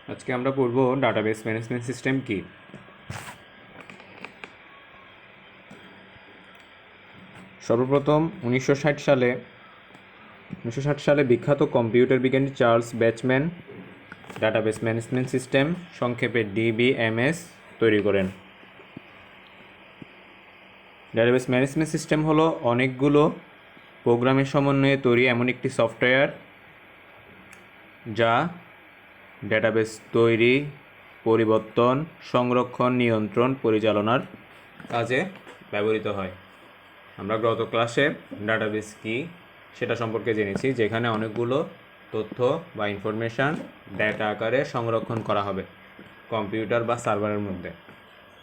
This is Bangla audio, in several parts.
আজকে আমরা পড়ব ডাটাবেস ম্যানেজমেন্ট সিস্টেম কি। সর্বপ্রথম 1960 সালে বিখ্যাত কম্পিউটার বিজ্ঞানী চার্লস ব্যাচম্যান ডাটাবেস ম্যানেজমেন্ট সিস্টেম সংক্ষেপে ডিবিএমএস তৈরি করেন। ডাটাবেস ম্যানেজমেন্ট সিস্টেম হলো অনেকগুলো প্রোগ্রামের সমন্বয়ে তৈরি এমন একটি সফটওয়্যার যা ডাটাবেস তৈরি, পরিবর্তন, সংরক্ষণ, নিয়ন্ত্রণ, পরিচালনার কাজে ব্যবহৃত হয়। আমরা গত ক্লাসে ডাটাবেস কি সেটা সম্পর্কে জেনেছি, যেখানে অনেকগুলো তথ্য বা ইনফরমেশান ডেটা আকারে সংরক্ষণ করা হবে কম্পিউটার বা সার্ভারের মধ্যে।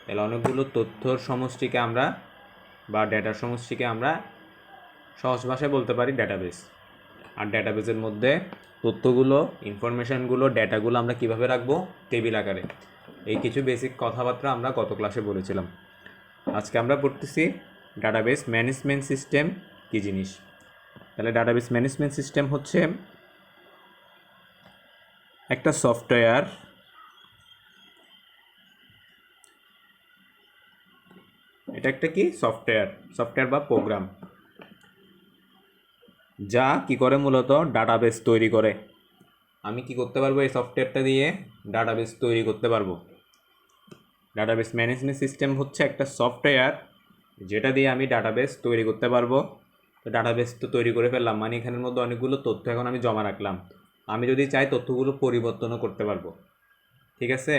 তাহলে অনেকগুলো তথ্যর সমষ্টিকে আমরা বা ডেটার সমষ্টিকে আমরা সহজ ভাষায় বলতে পারি ডাটাবেস। আর ডাটাবেসের মধ্যে তথ্যগুলো, ইনফরমেশানগুলো, ডেটাগুলো আমরা কিভাবে রাখবো? টেবিল আকারে। এই কিছু বেসিক কথাবার্তা আমরা গত ক্লাসে বলেছিলাম। আজকে আমরা পড়তেছি ডাটাবেস ম্যানেজমেন্ট সিস্টেম কী জিনিস। তাহলে ডাটাবেস ম্যানেজমেন্ট সিস্টেম হচ্ছে একটা সফটওয়্যার, এটা একটা কি সফটওয়্যার বা প্রোগ্রাম, যা কি করে? মূলত ডাটাবেস তৈরি করে। আমি কি করতে পারবো? এই সফটওয়্যারটা দিয়ে ডাটাবেস তৈরি করতে পারবো। ডাটাবেস ম্যানেজমেন্ট সিস্টেম হচ্ছে একটা সফটওয়্যার যেটা দিয়ে আমি ডাটাবেস তৈরি করতে পারবো। তো ডাটাবেস তো তৈরি করে ফেললাম, মানে এখানের মধ্যে অনেকগুলো তথ্য এখন আমি জমা রাখলাম। আমি যদি চাই তথ্যগুলো পরিবর্তনও করতে পারবো। ঠিক আছে?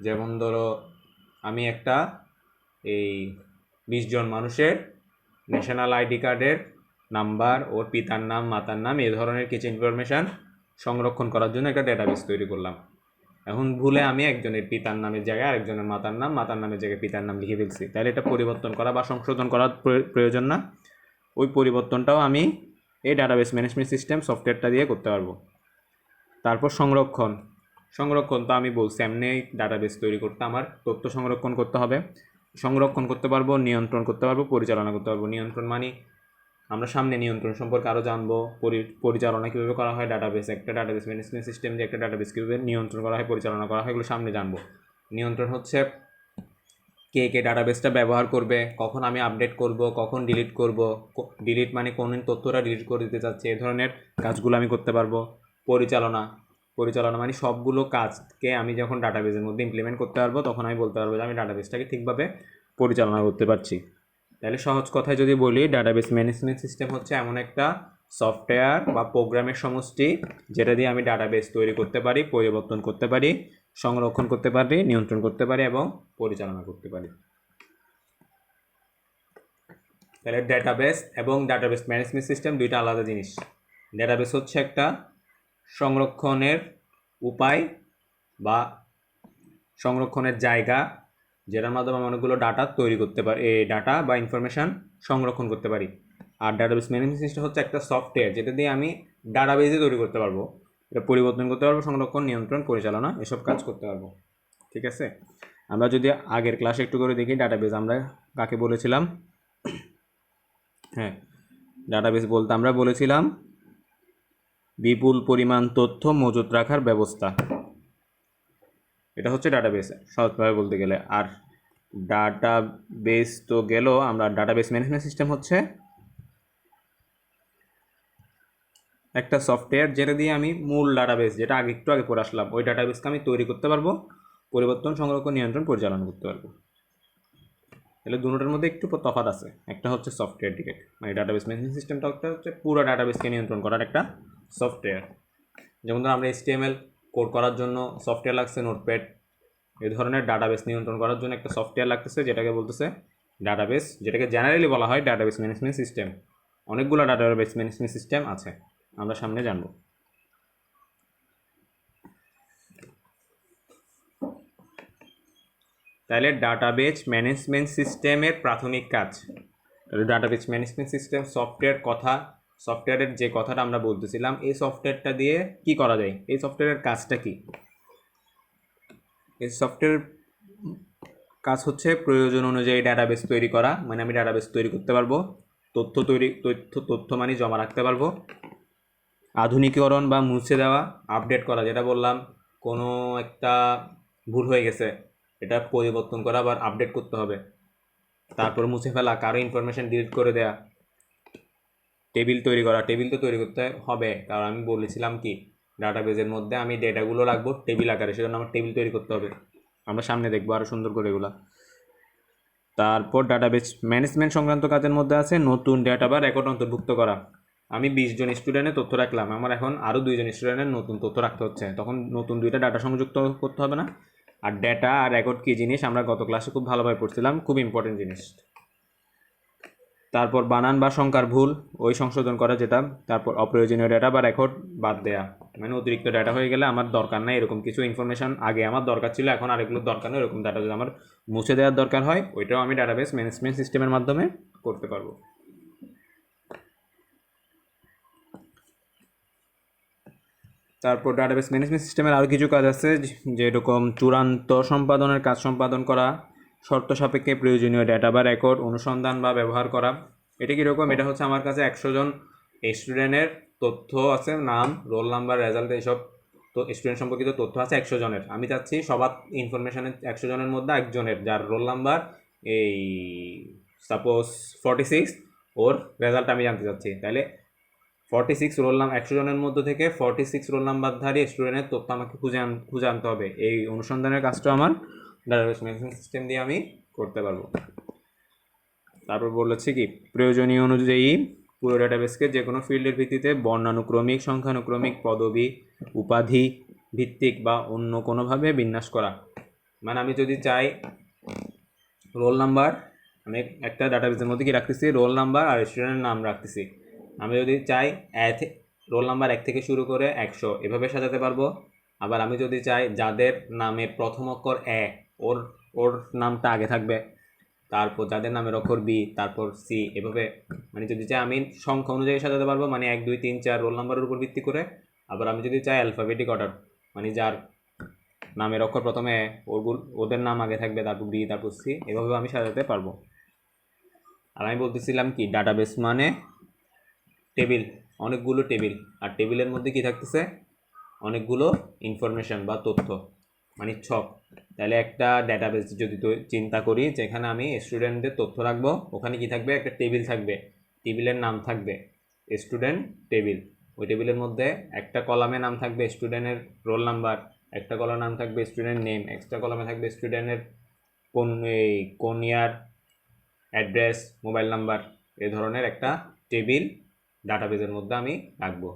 যেমন ধরো আমি একটা এই 20 জন মানুষের ন্যাশনাল আইডি কার্ডের নাম্বার, ওর পিতার নাম, মাতার নাম, এই ধরনের কিছু ইনফরমেশান সংরক্ষণ করার জন্য একটা ডাটাবেস তৈরি করলাম। এখন ভুলে আমি একজনের পিতার নামের জায়গায় আরেকজনের মাতার নামের জায়গায় পিতার নাম লিখে ফেলছি, তাহলে এটা পরিবর্তন করা বা সংশোধন করার প্রয়োজন না। ওই পরিবর্তনটাও আমি এই ডাটাবেস ম্যানেজমেন্ট সিস্টেম সফটওয়্যারটা দিয়ে করতে পারবো। তারপর সংরক্ষণ তো আমি বলছি, এমনি ডাটাবেস তৈরি করতে আমার তথ্য সংরক্ষণ করতে হবে। সংরক্ষণ করতে পারবো, নিয়ন্ত্রণ করতে পারবো, পরিচালনা করতে পারবো। নিয়ন্ত্রণ মানে আমরা সামনে নিয়ন্ত্রণ সম্পর্কে আরও জানবো। পরিচালনা কীভাবে করা হয়, একটা ডাটাবেস ম্যানেজমেন্ট সিস্টেম দিয়ে একটা ডাটাবেস কীভাবে নিয়ন্ত্রণ করা হয়, পরিচালনা করা হয়, এগুলো সামনে জানবো। নিয়ন্ত্রণ হচ্ছে কে ডাটাবেসটা ব্যবহার করবে, কখন আমি আপডেট করব, কখন ডিলিট করব, ডিলিট মানে কোন তথ্যটা ডিলিট করে দিতে চাচ্ছে, এই ধরনের কাজগুলো আমি করতে পারবো। পরিচালনা মানে সবগুলো কাজকে আমি যখন ডাটাবেসের মধ্যে ইমপ্লিমেন্ট করতে পারবো, তখন আমি বলতে পারবো যে আমি ডাটাবেসটাকে ঠিকভাবে পরিচালনা করতে পারছি। তাহলে সহজ কথায় যদি বলি, ডাটাবেস ম্যানেজমেন্ট সিস্টেম হচ্ছে এমন একটা সফটওয়্যার বা প্রোগ্রামের সমষ্টি যেটা দিয়ে আমি ডাটাবেস তৈরি করতে পারি, পরিবর্তন করতে পারি, সংরক্ষণ করতে পারি, নিয়ন্ত্রণ করতে পারি এবং পরিচালনা করতে পারি। তাহলে ডাটাবেস এবং ডাটাবেস ম্যানেজমেন্ট সিস্টেম দুইটা আলাদা জিনিস। ডাটাবেস হচ্ছে একটা সংরক্ষণের উপায় বা সংরক্ষণের জায়গা, যেটার মাধ্যমে আমি অনেকগুলো ডাটা তৈরি করতে পারি, এই ডাটা বা ইনফরমেশান সংরক্ষণ করতে পারি। আর ডাটাবেস ম্যানেজমেন্ট সিস্টেম হচ্ছে একটা সফটওয়্যার যেটা দিয়ে আমি ডাটাবেসে তৈরি করতে পারবো, এটা পরিবর্তন করতে পারবো, সংরক্ষণ, নিয়ন্ত্রণ, পরিচালনা এসব কাজ করতে পারবো। ঠিক আছে? আমরা যদি আগের ক্লাসে একটু করে দেখি, ডাটাবেস আমরা কাকে বলেছিলাম? হ্যাঁ, ডাটাবেস বলতে আমরা বলেছিলাম বিপুল পরিমাণ তথ্য মজুত রাখার ব্যবস্থা। এটা হচ্ছে ডাটাবেস সহজভাবে বলতে গেলে। আর ডাটাবেস তো গেল, আমরা ডাটাবেস ম্যানেজমেন্ট সিস্টেম হচ্ছে একটা সফটওয়্যার যেটা দিয়ে আমি মূল ডাটাবেস, যেটা একটু আগে পড়ে আসলাম, ওই ডাটাবেসকে আমি তৈরি করতে পারবো, পরিবর্তন, সংরক্ষণ, নিয়ন্ত্রণ, পরিচালনা করতে পারবো। তাহলে দুটোর মধ্যে একটু তফাৎ আছে। একটা হচ্ছে সফটওয়্যার ডিরেক্ট, মানে ডাটাবেস ম্যানেজমেন্ট সিস্টেমটা হচ্ছে পুরো ডাটাবেসকে নিয়ন্ত্রণ করার একটা সফটওয়্যার। যেমন ধরো আমরা HTML কোড করার জন্য সফটওয়্যার লাগছে নোটপ্যাড, এই ধরনের ডাটাবেস নিয়ন্ত্রণ করার জন্য একটা সফটওয়্যার লাগতেছে যেটাকে বলতেছে ডাটাবেস, যেটাকে জেনারেলি বলা হয় ডাটাবেস ম্যানেজমেন্ট সিস্টেম। অনেকগুলো ডাটাবেস ম্যানেজমেন্ট সিস্টেম আছে, আমরা সামনে জানবো। তাহলে ডাটাবেস ম্যানেজমেন্ট সিস্টেমের প্রাথমিক কাজ, তাহলে ডাটাবেস ম্যানেজমেন্ট সিস্টেম সফটওয়্যারের যে কথাটা আমরা বলতেছিলাম, এই সফটওয়্যারটা দিয়ে কি করা যায়, এই সফটওয়্যারের কাজটা কি? এই সফটওয়্যার কাজ হচ্ছে প্রয়োজন অনুযায়ী ডাটাবেস তৈরি করা, মানে আমি ডাটাবেস তৈরি করতে পারবো, তথ্য মানে জমা রাখতে পারবো, আধুনিকীকরণ বা মুছে দেওয়া, আপডেট করা, যেটা বললাম কোনো একটা ভুল হয়ে গেছে, এটা পরিবর্তন করা আবার আপডেট করতে হবে, তারপর মুছে ফেলা, কারো ইনফরমেশন ডিলিট করে দেয়া, টেবিল তৈরি করা। টেবিল তো তৈরি করতে হবে, কারণ আমি বলেছিলাম কি ডাটাবেজের মধ্যে আমি ডেটাগুলো রাখবো টেবিল আকারে, সেজন্য আমার টেবিল তৈরি করতে হবে। আমরা সামনে দেখবো আরও সুন্দর করে এগুলা। তারপর ডাটাবেজ ম্যানেজমেন্ট সংক্রান্ত কাজের মধ্যে আছে নতুন ডেটা বা রেকর্ড অন্তর্ভুক্ত করা। আমি 20 জন স্টুডেন্টের তথ্য রাখলাম, আমার এখন আরও 2 জন স্টুডেন্টের নতুন তথ্য রাখতে হচ্ছে, তখন নতুন 2টা ডাটা সংযুক্ত করতে হবে না? আর ডেটা আর রেকর্ড কী জিনিস আমরা গত ক্লাসে খুব ভালোভাবে পড়ছিলাম, খুব ইম্পর্টেন্ট জিনিস। তারপর বানান বা সংখ্যার ভুল ওই সংশোধন করা যেটা। তারপর অপ্রয়োজনীয় ডেটা বা রেকর্ড বাদ দেয়া, মানে অতিরিক্ত ডেটা হয়ে গেলে আমার দরকার নাই এরকম কিছু ইনফরমেশন আগে আমার দরকার ছিল, এখন আরেকগুলোর দরকার নেই, এরকম ডাটা যদি আমার মুছে দেওয়ার দরকার হয় ওইটাও আমি ডাটাবেস ম্যানেজমেন্ট সিস্টেমের মাধ্যমে করতে পারবো। তারপর ডাটাবেস ম্যানেজমেন্ট সিস্টেমের আরও কিছু কাজ আছে, যেরকম চূড়ান্ত সম্পাদনের কাজ সম্পাদন করা, শর্ত সাপেক্ষে প্রয়োজনীয় ডেটা বা রেকর্ড অনুসন্ধান বা ব্যবহার করা। এটা কীরকম? এটা হচ্ছে আমার কাছে 100 জন স্টুডেন্টের তথ্য আছে, নাম, রোল নাম্বার, রেজাল্ট, এইসব তো স্টুডেন্ট সম্পর্কিত তথ্য আছে 100 জনের। আমি চাচ্ছি সবার ইনফরমেশনের 100 জনের মধ্যে একজনের, যার রোল নাম্বার এই সাপোজ 46, ওর রেজাল্ট আমি জানতে চাচ্ছি। তাহলে 46 রোল নাম্বার 100 জনের মধ্যে থেকে 46 রোল নাম্বারধারী স্টুডেন্টের তথ্য আমাকে খুঁজে আনতে হবে। এই অনুসন্ধানের কাজটা আমার ডাটাবেস ম্যানেজমেন্ট সিস্টেম দিয়ে আমি করতে পারবো। তারপর বলেছে কি প্রয়োজনীয় অনুযায়ী পুরো ডাটাবেসকে যে কোনো ফিল্ডের ভিত্তিতে বর্ণানুক্রমিক, সংখ্যানুক্রমিক, পদবি, উপাধি ভিত্তিক বা অন্য কোনোভাবে বিন্যাস করা। মানে আমি যদি চাই রোল নাম্বার, আমি একটা ডাটাবেসের মধ্যে কি রাখতেছি রোল নাম্বার আর স্টুডেন্টের নাম রাখতেছি, আমি যদি চাই রোল নাম্বার 1 থেকে শুরু করে 100 এভাবে সাজাতে পারবো। আবার আমি যদি চাই যাদের নামের প্রথম অক্ষর এ, ওর ওর নামটা আগে থাকবে, তারপর যাদের নামের অক্ষর বি, তারপর সি, এভাবে মানে যদি চাই আমি সংখ্যা অনুযায়ী সাজাতে পারবো, মানে 1 2 3 4 রোল নাম্বারের উপর ভিত্তি করে। আবার আমি যদি চাই অ্যালফাবেটিক অর্ডার, মানে যার নামের অক্ষর প্রথমে ওদের নাম আগে থাকবে, তারপর বি, তারপর সি, এভাবে আমি সাজাতে পারবো। আর আমি বলতেছিলাম কি ডাটাবেস মানে টেবিল, অনেকগুলো টেবিল, আর টেবিলের মধ্যে কি থাকতেছে অনেকগুলো ইনফরমেশন বা তথ্য, মানে ছক। তাহলে একটা ডাটাবেস যদি চিন্তা করি যেখানে আমি স্টুডেন্টদের তথ্য রাখবো, ওখানে কি থাকবে একটা টেবিল থাকবে, টেবিলের নাম থাকবে স্টুডেন্ট টেবিল। ওই টেবিলের মধ্যে একটা কলামে নাম থাকবে স্টুডেন্টের রোল নাম্বার, একটা কলামের নাম থাকবে স্টুডেন্ট নেম, এক্সট্রা কলামে থাকবে স্টুডেন্টের কোন ইয়ার, অ্যাড্রেস, মোবাইল নাম্বার, এ ধরনের একটা টেবিল ডাটাবেসের মধ্যে আমি রাখবো।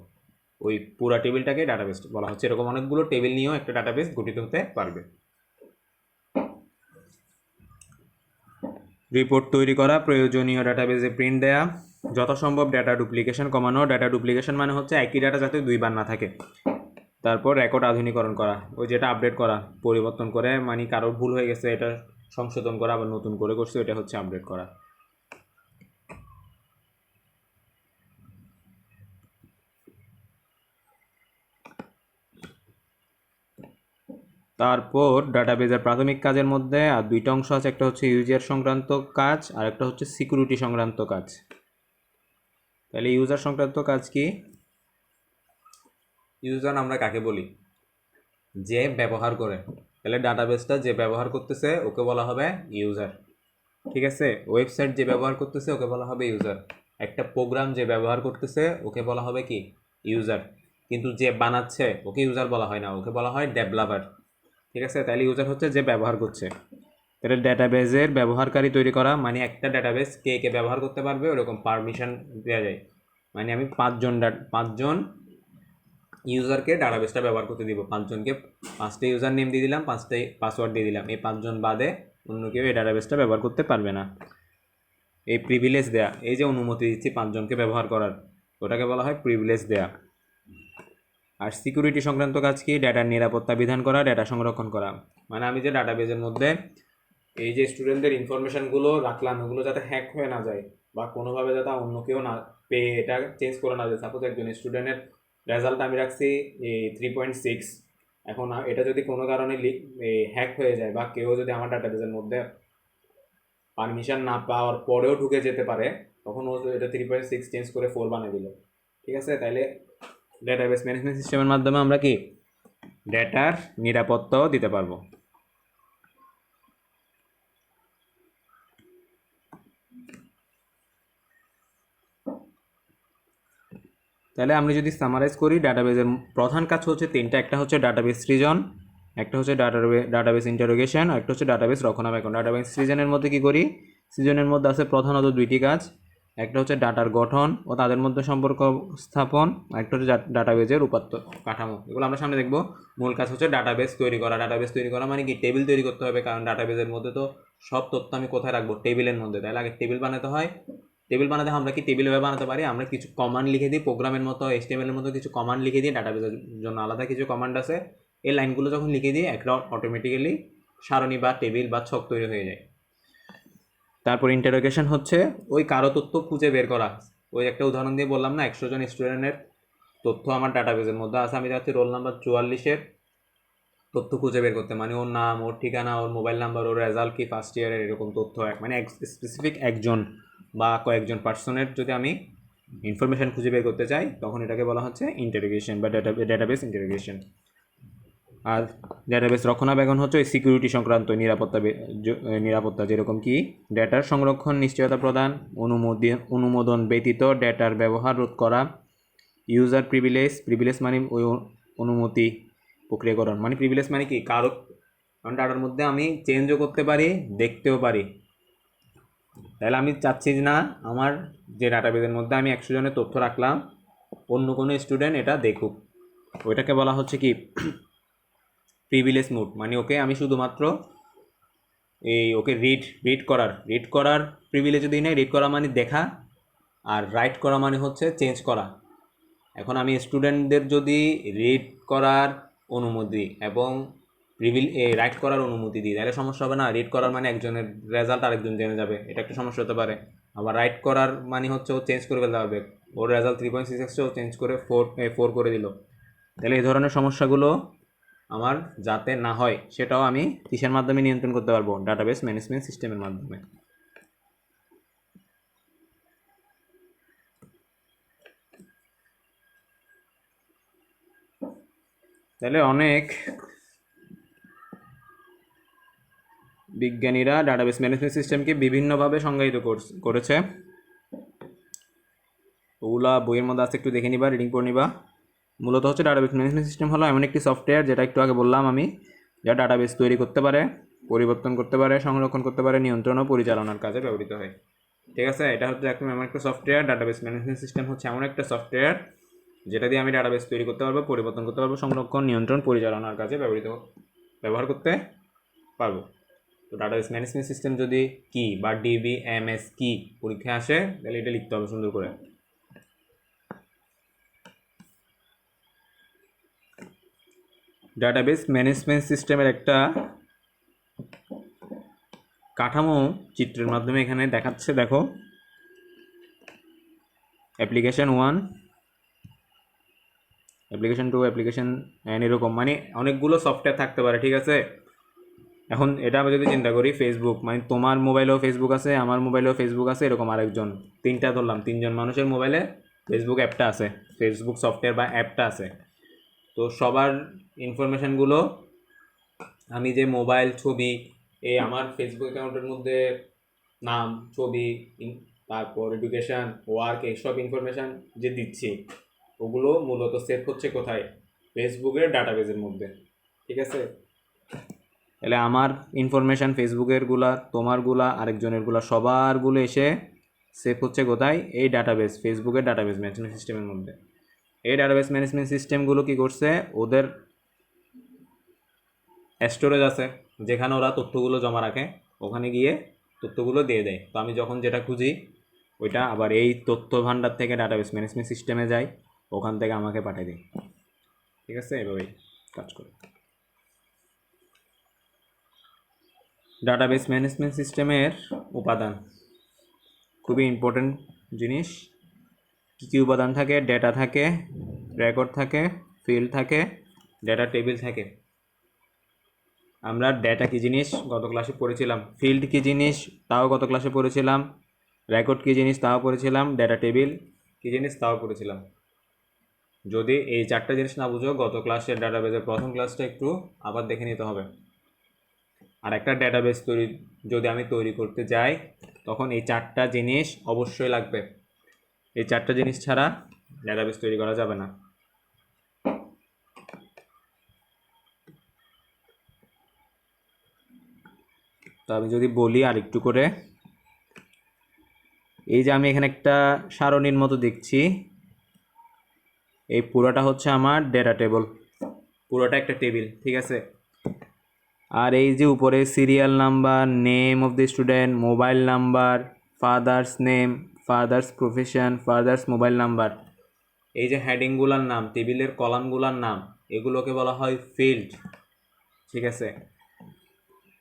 ওই পুরো টেবিলটাকে ডাটাবেস বলা হচ্ছে। এরকম অনেকগুলো টেবিল নিয়েও একটা ডাটাবেস গঠিত হতে পারবে। রিপোর্ট তৈরি করা, প্রয়োজনীয় ডাটাবেসে প্রিন্ট দেয়া, যথাসম্ভব ডেটা ডুপ্লিকেশন কমানো। ডেটা ডুপ্লিকেশন মানে হচ্ছে একই ডাটা যাতে দুইবার না থাকে। তারপর রেকর্ড আধুনিকরণ করা, ওই যেটা আপডেট করা, পরিবর্তন করে, মানে কারোর ভুল হয়ে গেছে এটা সংশোধন করা, আবার নতুন করে করছে, এটা হচ্ছে আপডেট করা। তারপর ডাটাবেজের প্রাথমিক কাজের মধ্যে আর 2টা অংশ আছে, একটা হচ্ছে ইউজার সংক্রান্ত কাজ আর একটা হচ্ছে সিকিউরিটি সংক্রান্ত কাজ। তাহলে ইউজার সংক্রান্ত কাজ কি? ইউজার আমরা কাকে বলি? যে ব্যবহার করে। তাহলে ডাটাবেসটা যে ব্যবহার করতেছে ওকে বলা হবে ইউজার, ঠিক আছে? ওয়েবসাইট যে ব্যবহার করতেছে ওকে বলা হবে ইউজার, একটা প্রোগ্রাম যে ব্যবহার করতেছে ওকে বলা হবে কি ইউজার। কিন্তু যে বানাচ্ছে ওকে ইউজার বলা হয় না, ওকে বলা হয় ডেভেলপার, ঠিক আছে? তাহলে ইউজার হচ্ছে যে ব্যবহার করছে। তাহলে ডাটাবেসের ব্যবহারকারী তৈরি করা, মানে একটা ডাটাবেস কে কে ব্যবহার করতে পারবে ওরকম পারমিশন দেওয়া যায়। মানে আমি 5জন ইউজারকে ডাটাবেসটা ব্যবহার করতে দিব, 5জনকে 5টা ইউজার নেম দিয়ে দিলাম, 5টাই পাসওয়ার্ড দিয়ে দিলাম, এই 5জন বাদে অন্য কেউ এই ডাটাবেসটা ব্যবহার করতে পারবে না। এই প্রিভিলেজ দেয়া, এই যে অনুমতি দিচ্ছি 5জনকে ব্যবহার করার, ওটাকে বলা হয় প্রিভিলেজ দেয়া। আর সিকিউরিটি সংক্রান্ত কাজ কি? ডেটার নিরাপত্তা বিধান করা, ডেটা সংরক্ষণ করা। মানে আমি যে ডাটাবেসের মধ্যে এই যে স্টুডেন্টদের ইনফরমেশনগুলো রাখলাম ওগুলো যাতে হ্যাক হয়ে না যায় বা কোনোভাবে যাতে অন্য কেউ না পেয়ে এটা চেঞ্জ করে না যায়। সাপোজ একজন স্টুডেন্টের রেজাল্ট আমি রাখছি 3.6, এখন এটা যদি কোনো কারণে হ্যাক হয়ে যায় বা কেউ যদি আমার ডাটাবেসের মধ্যে পারমিশন না পাওয়ার পরেও ঢুকে যেতে পারে, তখন ও এটা 3.6 চেঞ্জ করে 4 বানিয়ে দিল, ঠিক আছে? তাইলে ডাটাবেস ম্যানেজমেন্ট সিস্টেমের মাধ্যমে আমরা কি ডেটার নিরাপত্তাও দিতে পারবো। তাহলে আমরা যদি সামারাইজ করি, ডাটাবেজের প্রধান কাজ হচ্ছে তিনটা। একটা হচ্ছে ডাটাবেস সৃজন, একটা হচ্ছে ডাটাবেস ইন্টারোগেশন, আর একটা হচ্ছে ডাটাবেস রক্ষণাবেক্ষণ। ডাটাবেস সৃজনের মধ্যে কী করি? সৃজনের মধ্যে আছে প্রধানত দুইটি কাজ। একটা হচ্ছে ডাটার গঠন ও তাদের মধ্যে সম্পর্ক স্থাপন, আর একটা হচ্ছে ডাটাবেজের উপাত্ত কাঠামো। এগুলো আমরা সামনে দেখব। মূল কাজ হচ্ছে ডাটাবেস তৈরি করা। ডাটাবেস তৈরি করা মানে কি? টেবিল তৈরি করতে হবে, কারণ ডাটাবেজের মধ্যে তো সব তথ্য আমি কোথায় রাখবো? টেবিলের মধ্যে। তাহলে আগে টেবিল বানাতে হয়। টেবিল বানাতে আমরা কি টেবিল ভাবে বানাতে পারি? আমরা কিছু কমান্ড লিখে দিই, প্রোগ্রামের মতো HTML এর মতো কিছু কমান্ড লিখে দিই। ডাটাবেজের জন্য আলাদা কিছু কমান্ড আছে। এই লাইনগুলো যখন লিখে দিই, একটা অটোমেটিক্যালি সারণী বা টেবিল বা ছক তৈরি হয়ে যায়। তারপর ইন্টারোগেশন হচ্ছে ওই কারো তথ্য খুঁজে বের করা। ওই একটা উদাহরণ দিয়ে বললাম না, 100 জন স্টুডেন্টের তথ্য আমার ডাটাবেজের মধ্যে আছে, আমি যাচ্ছি রোল নাম্বার 44-এর তথ্য খুঁজে বের করতে, মানে ওর নাম, ওর ঠিকানা, ওর মোবাইল নাম্বার, ওর রেজাল্ট কি ফার্স্ট ইয়ারের, এরকম তথ্য মানে স্পেসিফিক একজন বা কয়েকজন পার্সনের যদি আমি ইনফরমেশান খুঁজে বের করতে চাই, তখন এটাকে বলা হচ্ছে ইন্টারোগেশন বা ডাটাবেস ইন্টারোগেশন। আর ডাটাবেস রক্ষণাবেক্ষণ হচ্ছে ওই সিকিউরিটি সংক্রান্ত নিরাপত্তা, যেরকম কি ডেটার সংরক্ষণ, নিশ্চয়তা প্রদান, অনুমোদন ব্যতীত ডেটার ব্যবহার রোধ করা, ইউজার প্রিভিলেজ মানে ওই অনুমতি প্রক্রিয়াকরণ, মানে প্রিভিলেজ মানে কি? কারো ডাটার মধ্যে আমি চেঞ্জও করতে পারি, দেখতেও পারি। তাহলে আমি চাচ্ছি না আমার যে ডাটাবেসের মধ্যে আমি 100 জনের তথ্য রাখলাম, অন্য কোনো স্টুডেন্ট এটা দেখুক। ওইটাকে বলা হচ্ছে কি? Privilege mode. মানে ওকে আমি শুধুমাত্র ওকে রিড করার প্রিভিলেজ দিই না। রিড করা মানে দেখা, আর রাইট করা মানে হচ্ছে চেঞ্জ করা। এখন আমি স্টুডেন্টদের যদি রিড করার অনুমতি এবং রাইট করার অনুমতি দিই, তাহলে সমস্যা হবে না? রিড করার মানে একজনের রেজাল্ট আরেকজন জেনে যাবে, এটা একটা সমস্যা হতে পারে। আবার রাইট করার মানে হচ্ছে ও চেঞ্জ করে ফেলতে পারবে, ওর রেজাল্ট 3.6 এসছে, ও চেঞ্জ করে 4 করে দিল। তাহলে এই ধরনের সমস্যাগুলো আমার যাতে না হয়, সেটাও আমি কিসের মাধ্যমে নিয়ন্ত্রণ করতে পারবো? ডাটাবেস ম্যানেজমেন্ট সিস্টেমের মাধ্যমে। তাহলে অনেক বিজ্ঞানীরা ডাটাবেস ম্যানেজমেন্ট সিস্টেমকে বিভিন্নভাবে সংজ্ঞায়িত করেছে। ওগুলা বইয়ের মধ্যে আছে, একটু দেখে নিবা, রিডিং করে নিবা। মূলত হচ্ছে ডাটাবেস ম্যানেজমেন্ট সিস্টেম হলো এমন একটি সফটওয়্যার, যেটা একটু আগে বললাম আমি, যা ডাটাবেস তৈরি করতে পারে, পরিবর্তন করতে পারে, সংরক্ষণ করতে পারে, নিয়ন্ত্রণ ও পরিচালনার কাজে ব্যবহৃত হয়। ঠিক আছে? এটা হচ্ছে একদম এমন একটা সফটওয়্যার। ডাটাবেস ম্যানেজমেন্ট সিস্টেম হচ্ছে এমন একটা সফটওয়্যার যেটা দিয়ে আমি ডাটাবেস তৈরি করতে পারবো, পরিবর্তন করতে পারবো, সংরক্ষণ, নিয়ন্ত্রণ, পরিচালনার কাজে ব্যবহার করতে পারবো। তো ডাটাবেস ম্যানেজমেন্ট সিস্টেম যদি কি বা DBMS কি পরীক্ষা আসে, তাহলে এটা লিখতে হবে সুন্দর করে। ডাটাবেস ম্যানেজমেন্ট সিস্টেমের একটা কাঠামো চিত্রের মাধ্যমে এখানে দেখাচ্ছে, দেখো। অ্যাপ্লিকেশন 1, অ্যাপ্লিকেশন 2, অ্যাপ্লিকেশন এরকম, মানে অনেকগুলো সফটওয়্যার থাকতে পারে। ঠিক আছে? এখন এটা আমি যদি চিন্তা করি, ফেসবুক মানে তোমার মোবাইলেও ফেসবুক আছে, আমার মোবাইলেও ফেসবুক আছে, এরকম আরেকজন, তিনটা ধরলাম, 3জন মানুষের মোবাইলে ফেসবুক অ্যাপটা আছে, ফেসবুক সফটওয়্যার বা অ্যাপটা আছে। তো সবার ইনফরমেশানগুলো আমি যে মোবাইল, ছবি, আমার ফেসবুক অ্যাকাউন্টের মধ্যে নাম, ছবি, তারপর এডুকেশান, ওয়ার্ক, এইসব ইনফরমেশান যে দিচ্ছি, ওগুলো মূলত সেভ হচ্ছে কোথায়? ফেসবুকের ডাটাবেসের মধ্যে। ঠিক আছে? তাহলে আমার ইনফরমেশান ফেসবুকেরগুলা, তোমারগুলা, আরেকজনেরগুলা, সবারগুলো এসে সেভ হচ্ছে কোথায়? এই ডাটাবেস, ফেসবুকের ডাটাবেস ম্যানেজমেন্ট সিস্টেমের মধ্যে। এই ডাটাবেস ম্যানেজমেন্ট সিস্টেমগুলো কী করছে? ওদের স্টোরেজ আছে, যেখানে ওরা তথ্যগুলো জমা রাখে, ওখানে গিয়ে তথ্যগুলো দিয়ে দেয়। তো আমি যখন যেটা খুঁজি, ওইটা আবার এই তথ্য ভাণ্ডার থেকে ডাটাবেস ম্যানেজমেন্ট সিস্টেমে যায়, ওখান থেকে আমাকে পাঠিয়ে দেয়। ঠিক আছে? এভাবেই কাজ করে ডাটাবেস ম্যানেজমেন্ট সিস্টেমের উপাদান। খুবই ইম্পর্টেন্ট জিনিস। কী কী উপাদান থাকে? ডেটা থাকে, রেকর্ড থাকে, ফিল্ড থাকে, ডেটা টেবিল থাকে। আমরা ডেটা কী জিনিস গত ক্লাসে পড়েছিলাম, ফিল্ড কী জিনিস তাও গত ক্লাসে পড়েছিলাম, রেকর্ড কী জিনিস তাও পড়েছিলাম, ডেটা টেবিল কী জিনিস তাও পড়েছিলাম। যদি এই চারটা জিনিস না বুঝো, গত ক্লাসের ডাটাবেজের প্রথম ক্লাসটা একটু আবার দেখে নিতে হবে। আর একটা ডাটাবেস যদি আমি তৈরি করতে যাই, তখন এই চারটা জিনিস অবশ্যই লাগবে। এই চারটা জিনিস ছাড়া ডাটাবেস তৈরি করা যাবে না। তো আমি যদি বলি আর একটু করে, এই যে আমি এখানে একটা সারণীর মতো দেখছি, এই পুরোটা হচ্ছে আমার ডেটা টেবল, পুরোটা একটা টেবিল, ঠিক আছে। আর এই যে উপরে serial number, name of the student, mobile number, father's name, father's profession, father's mobile number, এই যে হেডিংগুলোর নাম, টেবিলের কলামগুলোর নাম, এগুলোকে বলা হয় ফিল্ড, ঠিক আছে।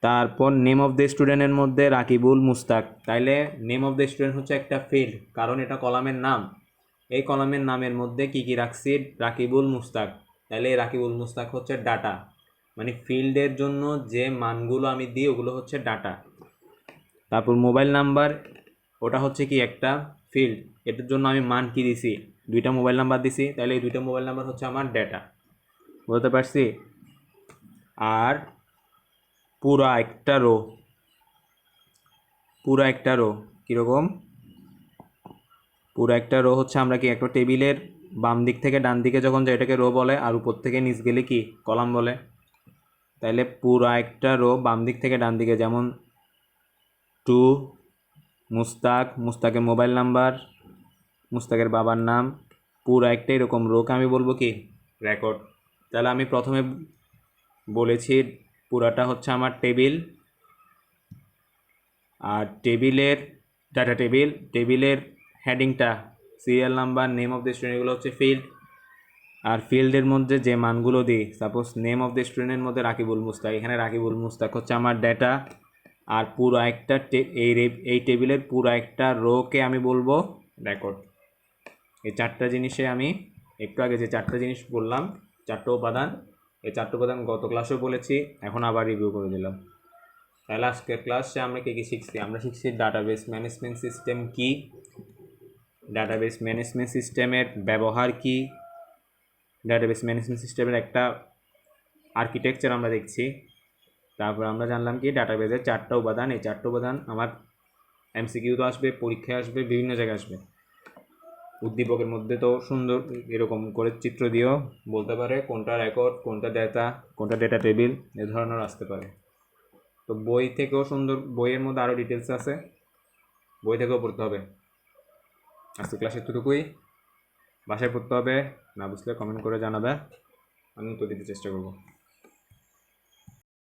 তারপর নেম অফ দ্য স্টুডেন্টের মধ্যে রাকিবুল মুস্তাক, তাইলে নেম অফ দ্য স্টুডেন্ট হচ্ছে একটা ফিল্ড, কারণ এটা কলামের নাম। এই কলামের নামের মধ্যে কি কি রাখছি? রাকিবুল মুস্তাক, তাইলে এই রাকিবুল মুস্তাক হচ্ছে ডাটা, মানে ফিল্ডের জন্য যে মানগুলো আমি দিই ওগুলো হচ্ছে ডাটা। তারপর মোবাইল নাম্বার, ওটা হচ্ছে কি একটা ফিল্ড, এটার জন্য আমি মান কি দিছি? দুইটা মোবাইল নাম্বার দিছি, তাহলে এই দুইটা মোবাইল নাম্বার হচ্ছে আমার ডেটা, বুঝতে পারছি। আর পুরা একটা রো, পুরা একটা রো কীরকম? পুরো একটা রো হচ্ছে আমরা কি একটা টেবিলের বাম দিক থেকে ডান দিকে যখন যাই এটাকে রো বলে, আর উপর থেকে নিচ গেলে কি কলাম বলে। তাইলে পুরো একটা রো বাম দিক থেকে ডান দিকে, যেমন টু মুস্তাক, মুস্তাকের মোবাইল নাম্বার, মুস্তাকের বাবার নাম, পুরো একটা এরকম রোকে আমি বলবো কি রেকর্ড। তাহলে আমি প্রথমে বলেছি পুরাটা হচ্ছে আমার টেবিল, আর টেবিলের ডাটা টেবিল, টেবিলের হেডিংটা serial number, name of the student, এগুলো হচ্ছে ফিল্ড। আর ফিল্ডের মধ্যে যে মানগুলো দিই, সাপোজ নেম অফ দ্য স্টুডেন্টের মধ্যে রাকিবুল মুস্তাক, এখানে রাকিবুল মুস্তাক হচ্ছে আমার ডেটা। আর পুরো একটা এই টেবিলের পুরো একটা রোকে আমি বলবো রেকর্ড। এই চারটা জিনিসে আমি একটু আগে যে চারটা জিনিস বললাম, চারটা উপাদান, এই চারটা উপাদান গত ক্লাসেও বলেছি, এখন আবার রিভিউ করে দিলাম। তাহলে আজকের ক্লাসে আমরা কী কী শিখছি? আমরা শিখছি ডাটাবেস ম্যানেজমেন্ট সিস্টেম কি, ডাটাবেস ম্যানেজমেন্ট সিস্টেমের ব্যবহার কি, ডাটাবেস ম্যানেজমেন্ট সিস্টেমের একটা আর্কিটেকচার আমরা দেখছি। তারপর আমরা জানলাম কি ডাটাবেসের চারটা উপাদান, এই চারটা উপাদান আমার এমসিকিউতে আসবে, পরীক্ষায় আসবে, বিভিন্ন জায়গায় আসবে। উদ্দীপকের মধ্যে তো সুন্দর এরকম করে চিত্র দিয়েও বলতে পারে কোনটা রেকর্ড, কোনটা ডেটা, কোনটা ডেটা টেবিল, এ ধরনের আসতে পারে। তো বই থেকেও সুন্দর, বইয়ের মধ্যে আরও ডিটেলস আছে, বই থেকেও পড়তে হবে। আজকে ক্লাসে এতটুকুই, বাসায় পড়তে হবে, না বুঝলে কমেন্ট করে জানাবে, আমি উত্তর দিতে চেষ্টা করবো।